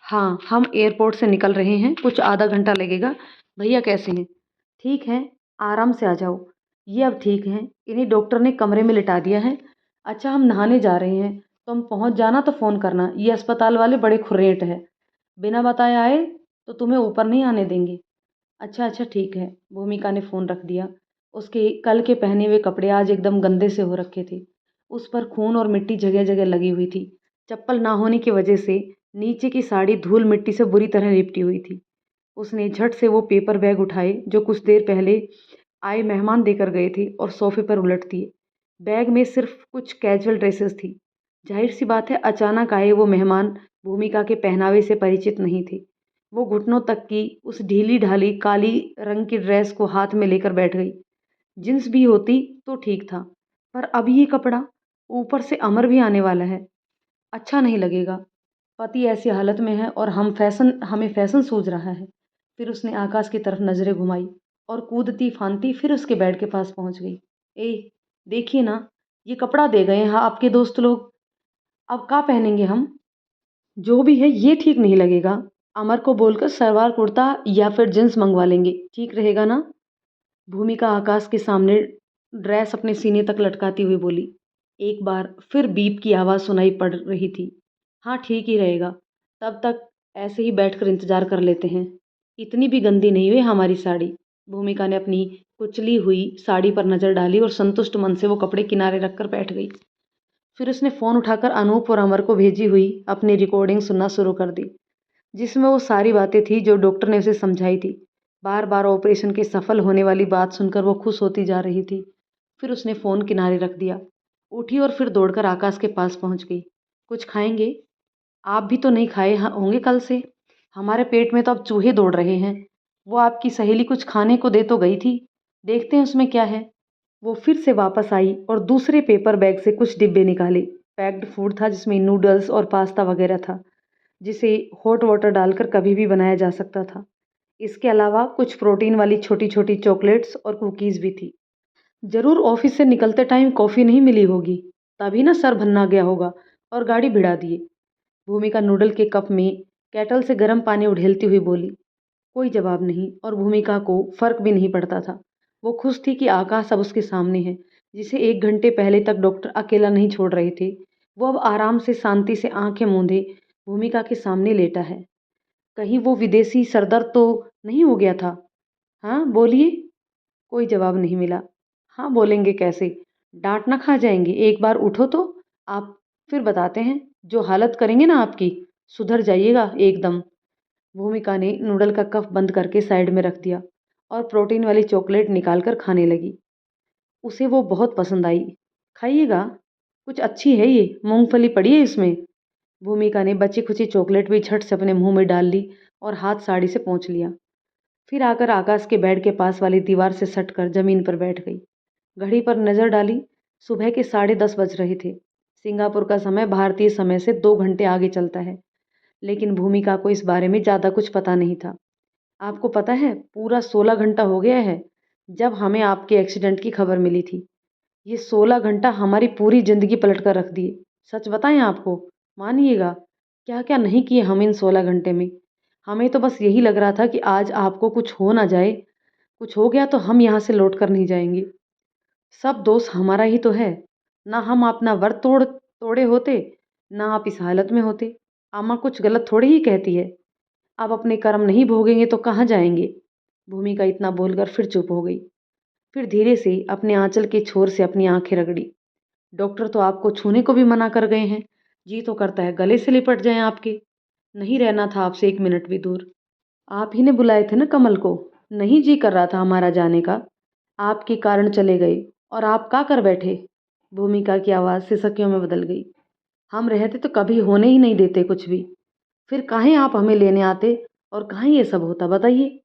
हाँ, हम एयरपोर्ट से निकल रहे हैं, कुछ आधा घंटा लगेगा। भैया कैसे हैं? ठीक हैं, आराम से आ जाओ। ये अब ठीक हैं, इन्हें डॉक्टर ने कमरे में लिटा दिया है। अच्छा, हम नहाने जा रहे हैं, तुम पहुंच जाना तो फ़ोन करना। ये अस्पताल वाले बड़े खुर्रेंट है, बिना बताए आए तो तुम्हें ऊपर नहीं आने देंगे। अच्छा अच्छा, ठीक है। भूमिका ने फ़ोन रख दिया। उसके कल के पहने हुए कपड़े आज एकदम गंदे से हो रखे थे। उस पर खून और मिट्टी जगह जगह लगी हुई थी। चप्पल ना होने की वजह से नीचे की साड़ी धूल मिट्टी से बुरी तरह लिपटी हुई थी। उसने झट से वो पेपर बैग उठाए जो कुछ देर पहले आए मेहमान देकर गए थे और सोफे पर उलट दिए। बैग में सिर्फ कुछ कैजुअल ड्रेसेस थी। जाहिर सी बात है, अचानक आए वो मेहमान भूमिका के पहनावे से परिचित नहीं थे। वो घुटनों तक की उस ढीली ढाली काली रंग की ड्रेस को हाथ में लेकर बैठ गई। जींस भी होती तो ठीक था, पर अब ये कपड़ा, ऊपर से अमर भी आने वाला है, अच्छा नहीं लगेगा। पति ऐसी हालत में है और हमें फैशन सूझ रहा है। फिर उसने आकाश की तरफ नजरें घुमाई और कूदती फांदती फिर उसके बेड के पास पहुंच गई। ए, देखिए ना, ये कपड़ा दे गए हैं आपके दोस्त लोग, अब क्या पहनेंगे हम? जो भी है ये ठीक नहीं लगेगा। अमर को बोलकर सलवार कुर्ता या फिर जींस मंगवा लेंगे, ठीक रहेगा ना? भूमिका आकाश के सामने ड्रेस अपने सीने तक लटकाती हुई बोली। एक बार फिर बीप की आवाज़ सुनाई पड़ रही थी। हाँ, ठीक ही रहेगा, तब तक ऐसे ही बैठकर इंतजार कर लेते हैं। इतनी भी गंदी नहीं हुई हमारी साड़ी। भूमिका ने अपनी कुचली हुई साड़ी पर नज़र डाली और संतुष्ट मन से वो कपड़े किनारे रखकर बैठ गई। फिर उसने फ़ोन उठाकर अनूप और अमर को भेजी हुई अपनी रिकॉर्डिंग सुनना शुरू कर दी, जिसमें वो सारी बातें थी जो डॉक्टर ने उसे समझाई थी। बार बार ऑपरेशन के सफल होने वाली बात सुनकर वो खुश होती जा रही थी। फिर उसने फ़ोन किनारे रख दिया, उठी और फिर दौड़कर आकाश के पास पहुंच गई। कुछ खाएंगे? आप भी तो नहीं खाए होंगे कल से। हमारे पेट में तो अब चूहे दौड़ रहे हैं। वो आपकी सहेली कुछ खाने को दे तो गई थी, देखते हैं उसमें क्या है। वो फिर से वापस आई और दूसरे पेपर बैग से कुछ डिब्बे निकाले। पैक्ड फूड था जिसमें नूडल्स और पास्ता वगैरह था, जिसे हॉट वाटर डालकर कभी भी बनाया जा सकता था। इसके अलावा कुछ प्रोटीन वाली छोटी छोटी चॉकलेट्स और कुकीज़ भी थी। ज़रूर ऑफिस से निकलते टाइम कॉफ़ी नहीं मिली होगी, तभी ना सर भन्ना गया होगा और गाड़ी भिड़ा दिए। भूमिका नूडल के कप में केटल से गर्म पानी उड़ेलती हुई बोली। कोई जवाब नहीं और भूमिका को फर्क भी नहीं पड़ता था। वो खुश थी कि आकाश अब उसके सामने है, जिसे 1 घंटे पहले तक डॉक्टर अकेला नहीं छोड़ रहे थे। वो अब आराम से शांति से आंखें मूंदे भूमिका के सामने लेटा है। कहीं वो विदेशी सरदर्द तो नहीं हो गया था? हाँ बोलिए। कोई जवाब नहीं मिला। हाँ बोलेंगे कैसे, डांट ना खा जाएंगे? एक बार उठो तो आप, फिर बताते हैं। जो हालत करेंगे ना आपकी, सुधर जाइएगा एकदम। भूमिका ने नूडल का कप बंद करके साइड में रख दिया और प्रोटीन वाली चॉकलेट निकाल कर खाने लगी। उसे वो बहुत पसंद आई। खाइएगा, कुछ अच्छी है ये, मूँगफली पड़ी है इसमें। भूमिका ने बची-खुची चॉकलेट भी झट से अपने मुँह में डाल ली और हाथ साड़ी से पोंछ लिया। फिर आकर आकाश के बेड के पास वाली दीवार से सटकर ज़मीन पर बैठ गई। घड़ी पर नज़र डाली, सुबह के 10:30 बज रहे थे। सिंगापुर का समय भारतीय समय से 2 घंटे आगे चलता है, लेकिन भूमिका को इस बारे में ज़्यादा कुछ पता नहीं था। आपको पता है, पूरा 16 घंटा हो गया है, जब हमें आपके एक्सीडेंट की खबर मिली थी। ये 16 घंटा हमारी पूरी ज़िंदगी पलट कर रख दिए। सच बताएँ आपको, मानिएगा, क्या-क्या नहीं किए हम इन 16 घंटे में। हमें तो बस यही लग रहा था कि आज आपको कुछ हो ना जाए, कुछ हो गया तो हम यहाँ से लौट कर नहीं जाएँगे। सब दोष हमारा ही तो है। ना हम अपना व्रत तोड़े होते, ना आप इस हालत में होते। अम्मा कुछ गलत थोड़ी ही कहती है। अब अपने कर्म नहीं भोगेंगे तो कहाँ जाएँगे? भूमिका इतना बोलकर फिर चुप हो गई। फिर धीरे से अपने आँचल के छोर से अपनी आँखें रगड़ी। डॉक्टर तो आपको छूने को भी मना कर गए हैं। जी तो करता है गले से लिपट जाएँ आपके। नहीं रहना था आपसे 1 मिनट भी दूर। आप ही ने बुलाए थे ना कमल को। नहीं जी कर रहा था हमारा जाने का। आपके कारण चले गए और आप क्या कर बैठे? भूमिका की आवाज़ सिसकियों में बदल गई। हम रहते तो कभी होने ही नहीं देते कुछ भी। फिर काहे आप हमें लेने आते और कहाँ ये सब होता बताइए?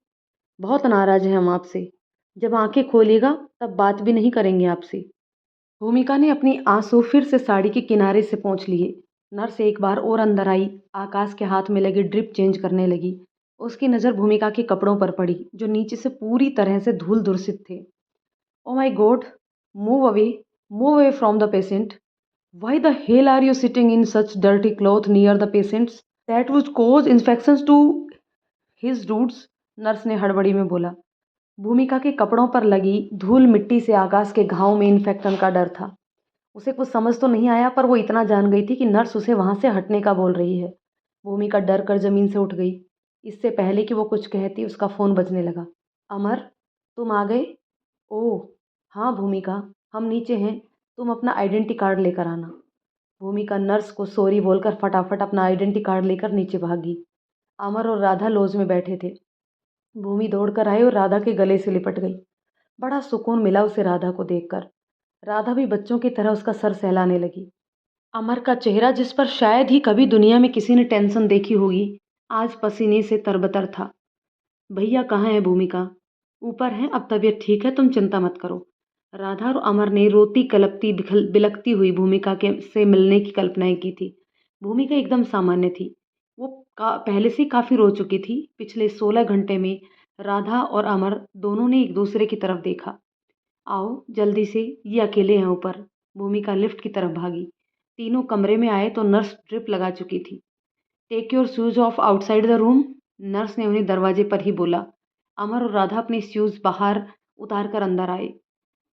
बहुत नाराज़ हैं हम आपसे। जब आँखें खोलिएगा तब बात भी नहीं करेंगे आपसे। भूमिका ने अपनी आंसू फिर से साड़ी के किनारे से पोंछ लिए। नर्स एक बार और अंदर आई, आकाश के हाथ में लगी ड्रिप चेंज करने लगी। उसकी नज़र भूमिका के कपड़ों पर पड़ी, जो नीचे से पूरी तरह से धूल धूसित थे। Oh my god, move away from the patient. Why the hell are you sitting in such dirty cloth near the patients? That would cause infections to his roots, nurse ने हड़बड़ी में बोला। भूमिका के कपड़ों पर लगी धूल मिट्टी से आकाश के घाव में इन्फेक्शन का डर था। उसे कुछ समझ तो नहीं आया, पर वो इतना जान गई थी कि नर्स उसे वहाँ से हटने का बोल रही है। भूमिका डर कर ज़मीन से उठ गई। इससे पहले कि वो कुछ कहती, उसका फ़ोन बजने लगा। अमर, तुम आ गए? ओह! हाँ भूमिका, हम नीचे हैं। तुम अपना आइडेंटी कार्ड लेकर आना। भूमिका नर्स को सॉरी बोलकर फटाफट अपना आइडेंटी कार्ड लेकर नीचे भागी। अमर और राधा लॉज में बैठे थे। भूमि दौड़कर आई और राधा के गले से लिपट गई। बड़ा सुकून मिला उसे राधा को देखकर। राधा भी बच्चों की तरह उसका सर सहलाने लगी। अमर का चेहरा, जिस पर शायद ही कभी दुनिया में किसी ने टेंशन देखी होगी, आज पसीने से तरबतर था। भैया कहाँ है भूमिका? ऊपर हैं, अब तबीयत ठीक है, तुम चिंता मत करो। राधा और अमर ने रोती कलपती बिलखती हुई भूमिका के से मिलने की कल्पनाएं की थी। भूमिका एकदम सामान्य थी। वो पहले से काफ़ी रो चुकी थी। पिछले 16 घंटे में राधा और अमर दोनों ने एक दूसरे की तरफ देखा। आओ जल्दी से, ये अकेले हैं ऊपर। भूमिका लिफ्ट की तरफ भागी। तीनों कमरे में आए तो नर्स ड्रिप लगा चुकी थी। Take your shoes off outside the room, nurse ने उन्हें दरवाजे पर ही बोला। अमर और राधा अपने शूज बाहर उतार कर अंदर आए।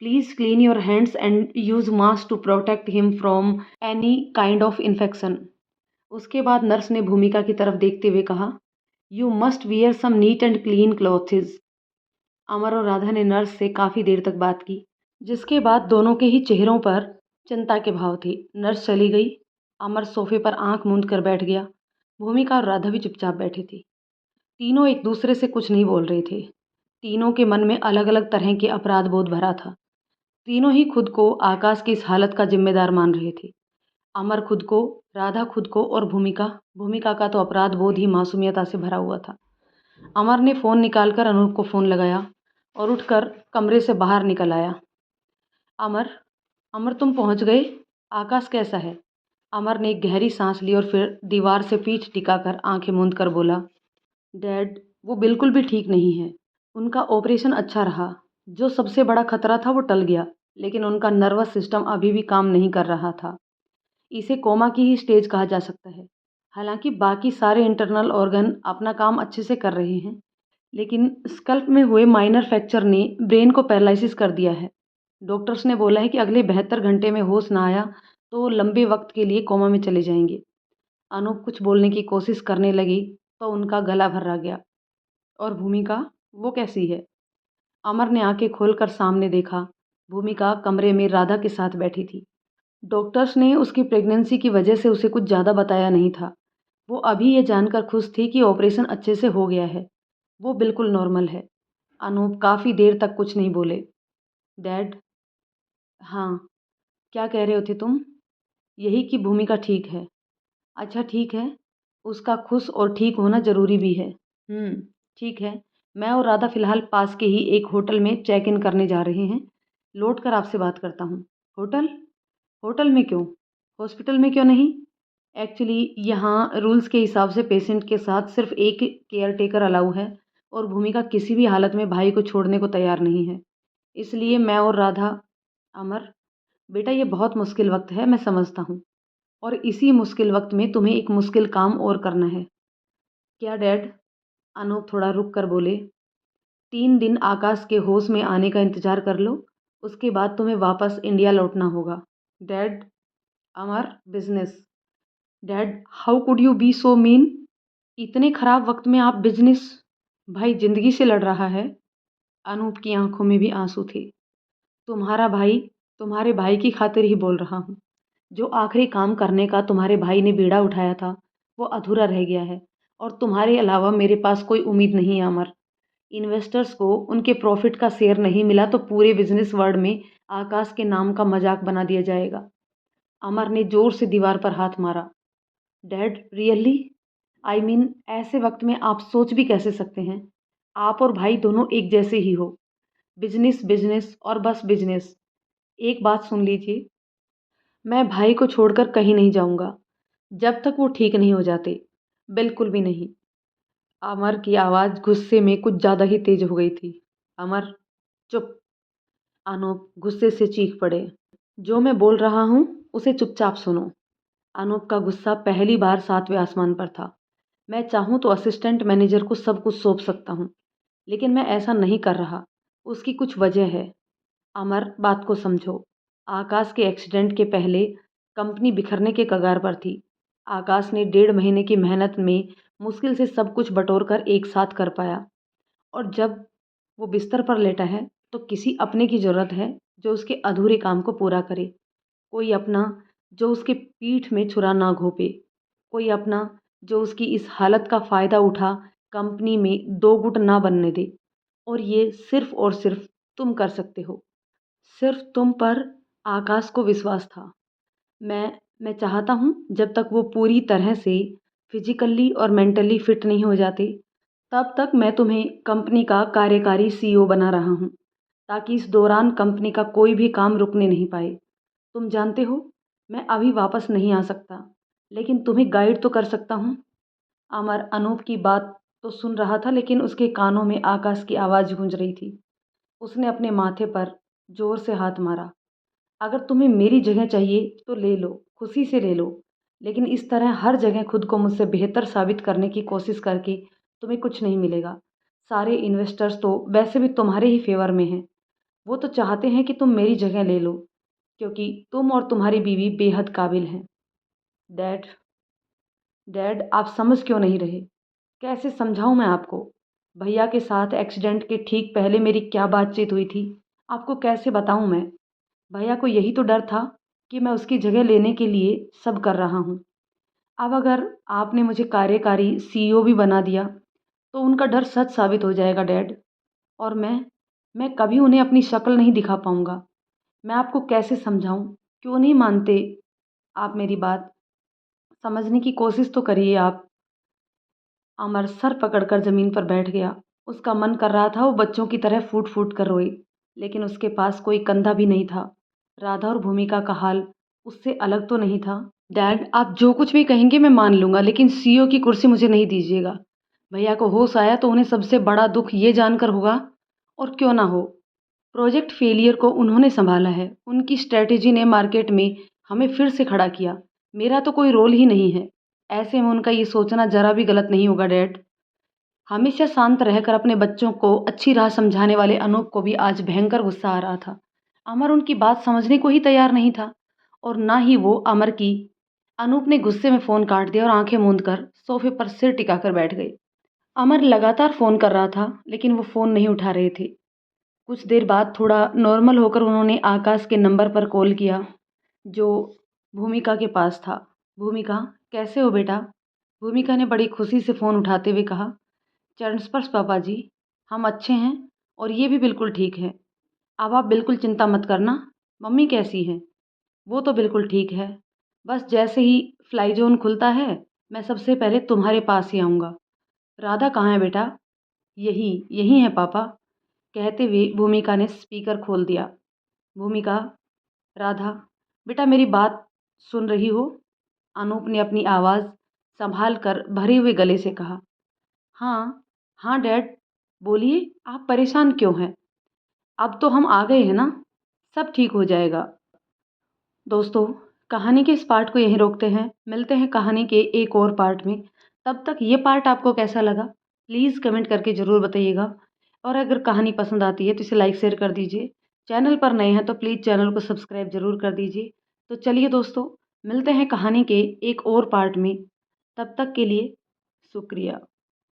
Please clean your hands and use mask to protect him from any kind of infection. उसके बाद नर्स ने भूमिका की तरफ देखते हुए कहा, you must wear some neat and clean clothes. Amar और राधा ने नर्स से काफ़ी देर तक बात की, जिसके बाद दोनों के ही चेहरों पर चिंता के भाव थे। नर्स चली गई। अमर सोफे पर आंख मूंद कर बैठ गया। भूमिका और राधा भी चुपचाप बैठे थे। तीनों एक दूसरे से कुछ नहीं बोल रहे थे। तीनों के मन में अलग अलग तरह के अपराध बोध भरा था। तीनों ही खुद को आकाश की इस हालत का जिम्मेदार मान रहे थे। अमर खुद को, राधा खुद को और भूमिका भूमिका का तो अपराध बोध ही मासूमियता से भरा हुआ था। अमर ने फ़ोन निकालकर अनूप को फ़ोन लगाया और उठकर कमरे से बाहर निकल आया। अमर, अमर तुम पहुंच गए? आकाश कैसा है? अमर ने एक गहरी सांस ली और फिर दीवार से पीठ टिकाकर आंखें मूंद कर बोला, डैड, वो बिल्कुल भी ठीक नहीं है। उनका ऑपरेशन अच्छा रहा। जो सबसे बड़ा खतरा था वो टल गया, लेकिन उनका नर्वस सिस्टम अभी भी काम नहीं कर रहा था। इसे कोमा की ही स्टेज कहा जा सकता है। हालांकि बाकी सारे इंटरनल ऑर्गन अपना काम अच्छे से कर रहे हैं, लेकिन स्कल्प में हुए माइनर फ्रैक्चर ने ब्रेन को पैरालिसिस कर दिया है। डॉक्टर्स ने बोला है कि अगले 72 घंटे में होश ना आया तो वो लंबे वक्त के लिए कोमा में चले जाएंगे। अनूप कुछ बोलने की कोशिश करने लगी तो उनका गला भर्रा गया। और भूमिका, वो कैसी है? अमर ने आंखें खोलकर सामने देखा। भूमिका कमरे में राधा के साथ बैठी थी। डॉक्टर्स ने उसकी प्रेगनेंसी की वजह से उसे कुछ ज़्यादा बताया नहीं था। वो अभी ये जानकर खुश थी कि ऑपरेशन अच्छे से हो गया है। वो बिल्कुल नॉर्मल है। अनूप काफ़ी देर तक कुछ नहीं बोले। डैड, हाँ, क्या कह रहे हो थे तुम? यही कि भूमिका ठीक है। अच्छा ठीक है, उसका खुश और ठीक होना ज़रूरी भी है। ठीक है। मैं और राधा फ़िलहाल पास के ही एक होटल में चेक इन करने जा रहे हैं। लौट कर आपसे बात करता हूँ। होटल? होटल में क्यों? हॉस्पिटल में क्यों नहीं? एक्चुअली यहाँ रूल्स के हिसाब से पेशेंट के साथ सिर्फ़ एक केयर टेकर अलाउ है और भूमिका किसी भी हालत में भाई को छोड़ने को तैयार नहीं है। इसलिए मैं और राधा अमर, बेटा ये बहुत मुश्किल वक़्त है, मैं समझता हूँ। और इसी मुश्किल वक़्त में तुम्हें एक मुश्किल काम और करना है। क्या डैड? अनूप थोड़ा रुक कर बोले। 3 दिन आकाश के होश में आने का इंतज़ार कर लो, उसके बाद तुम्हें वापस इंडिया लौटना होगा। Dad, Amar, business. Dad, how could you be so mean? इतने खराब वक़्त में आप बिज़नेस? भाई ज़िंदगी से लड़ रहा है। अनूप की आँखों में भी आँसू थे। तुम्हारा भाई, तुम्हारे भाई की खातिर ही बोल रहा हूँ। जो आखिरी काम करने का तुम्हारे भाई ने बीड़ा उठाया था, वो अधूरा रह गया है और तुम्हारे अलावा मेरे पास कोई उम्मीद नहीं है अमर। इन्वेस्टर्स को उनके प्रॉफिट का शेयर नहीं मिला तो पूरे बिजनेस वर्ल्ड में आकाश के नाम का मजाक बना दिया जाएगा। अमर ने जोर से दीवार पर हाथ मारा। Dad really? आई मीन ऐसे वक्त में आप सोच भी कैसे सकते हैं? आप और भाई दोनों एक जैसे ही हो। बिजनेस बिजनेस और बस बिजनेस। एक बात सुन लीजिए, मैं भाई को छोड़कर कहीं नहीं जाऊंगा जब तक वो ठीक नहीं हो जाते। बिल्कुल भी नहीं। अमर की आवाज़ गुस्से में कुछ ज़्यादा ही तेज हो गई थी। अमर, चुप! अनूप गुस्से से चीख पड़े। जो मैं बोल रहा हूँ उसे चुपचाप सुनो। अनूप का गुस्सा पहली बार 7वें आसमान पर था। मैं चाहूँ तो असिस्टेंट मैनेजर को सब कुछ सौंप सकता हूँ, लेकिन मैं ऐसा नहीं कर रहा। उसकी कुछ वजह है। अमर, बात को समझो। आकाश के एक्सीडेंट के पहले कंपनी बिखरने के कगार पर थी। आकाश ने 1.5 महीने की मेहनत में मुश्किल से सब कुछ बटोर कर एक साथ कर पाया, और जब वो बिस्तर पर लेटा है तो किसी अपने की ज़रूरत है जो उसके अधूरे काम को पूरा करे। कोई अपना जो उसके पीठ में छुरा ना घोंपे। कोई अपना जो उसकी इस हालत का फ़ायदा उठा कंपनी में दो गुट ना बनने दे। और ये सिर्फ़ और सिर्फ़ तुम कर सकते हो। सिर्फ़ तुम पर आकाश को विश्वास था। मैं चाहता हूँ जब तक वो पूरी तरह से फिज़िकली और मेंटली फ़िट नहीं हो जाते, तब तक मैं तुम्हें कंपनी का कार्यकारी सीईओ बना रहा हूँ, ताकि इस दौरान कंपनी का कोई भी काम रुकने नहीं पाए। तुम जानते हो, मैं अभी वापस नहीं आ सकता, लेकिन तुम्हें गाइड तो कर सकता हूँ। अमर अनूप की बात तो सुन रहा था, लेकिन उसके कानों में आकाश की आवाज़ गूंज रही थी। उसने अपने माथे पर ज़ोर से हाथ मारा। अगर तुम्हें मेरी जगह चाहिए तो ले लो, खुशी से ले लो, लेकिन इस तरह हर जगह खुद को मुझसे बेहतर साबित करने की कोशिश करके तुम्हें कुछ नहीं मिलेगा। सारे इन्वेस्टर्स तो वैसे भी तुम्हारे ही फेवर में हैं। वो तो चाहते हैं कि तुम मेरी जगह ले लो, क्योंकि तुम और तुम्हारी बीवी बेहद काबिल हैं। डैड, डैड आप समझ क्यों नहीं रहे? कैसे समझाऊं मैं आपको? भैया के साथ एक्सीडेंट के ठीक पहले मेरी क्या बातचीत हुई थी, आपको कैसे बताऊं मैं? भैया को यही तो डर था कि मैं उसकी जगह लेने के लिए सब कर रहा हूँ। अब अगर आपने मुझे कार्यकारी सीईओ भी बना दिया तो उनका डर सच साबित हो जाएगा डैड। और मैं कभी उन्हें अपनी शक्ल नहीं दिखा पाऊँगा। मैं आपको कैसे समझाऊँ? क्यों नहीं मानते आप मेरी बात? समझने की कोशिश तो करिए आप। अमर सर पकड़कर ज़मीन पर बैठ गया। उसका मन कर रहा था वो बच्चों की तरह फूट फूट कर रोए, लेकिन उसके पास कोई कंधा भी नहीं था। राधा और भूमिका का हाल उससे अलग तो नहीं था। डैड आप जो कुछ भी कहेंगे मैं मान लूँगा, लेकिन सीईओ की कुर्सी मुझे नहीं दीजिएगा। भैया को होश आया तो उन्हें सबसे बड़ा दुख ये जानकर होगा, और क्यों ना हो। प्रोजेक्ट फेलियर को उन्होंने संभाला है। उनकी स्ट्रैटेजी ने मार्केट में हमें फिर से खड़ा किया। मेरा तो कोई रोल ही नहीं है। ऐसे में उनका ये सोचना ज़रा भी गलत नहीं होगा डैड। हमेशा शांत रहकर अपने बच्चों को अच्छी राह समझाने वाले अनूप को भी आज भयंकर गुस्सा आ रहा था। अमर उनकी बात समझने को ही तैयार नहीं था, और ना ही वो अमर की। अनूप ने गुस्से में फ़ोन काट दिया और आंखें मूंद कर सोफे पर सिर टिकाकर बैठ गई। अमर लगातार फ़ोन कर रहा था, लेकिन वो फ़ोन नहीं उठा रहे थे। कुछ देर बाद थोड़ा नॉर्मल होकर उन्होंने आकाश के नंबर पर कॉल किया, जो भूमिका के पास था। भूमिका, कैसे हो बेटा? भूमिका ने बड़ी खुशी से फ़ोन उठाते हुए कहा, ट्रांसपर्स पापा जी, हम अच्छे हैं और ये भी बिल्कुल ठीक है। अब आप बिल्कुल चिंता मत करना। मम्मी कैसी हैं? वो तो बिल्कुल ठीक है। बस जैसे ही फ्लाई ज़ोन खुलता है, मैं सबसे पहले तुम्हारे पास ही आऊँगा। राधा कहाँ है बेटा? यही, यही है पापा। कहते हुए भूमिका ने स्पीकर खोल दिया। भूमिका, राधा, बेटा मेरी बात सुन रही हो? अनूप ने अपनी आवाज़ संभाल कर भरे हुए गले से कहा। हाँ, हाँ डैड, बोलिए आप परेशान क्यों हैं? अब तो हम आ गए हैं ना, सब ठीक हो जाएगा। दोस्तों, कहानी के इस पार्ट को यहीं रोकते हैं। मिलते हैं कहानी के एक और पार्ट में। तब तक ये पार्ट आपको कैसा लगा? प्लीज़ कमेंट करके ज़रूर बताइएगा। और अगर कहानी पसंद आती है तो इसे लाइक शेयर कर दीजिए। चैनल पर नए हैं तो प्लीज़ चैनल को सब्सक्राइब ज़रूर कर दीजिए। तो चलिए दोस्तों, मिलते हैं कहानी के एक और पार्ट में। तब तक के लिए शुक्रिया।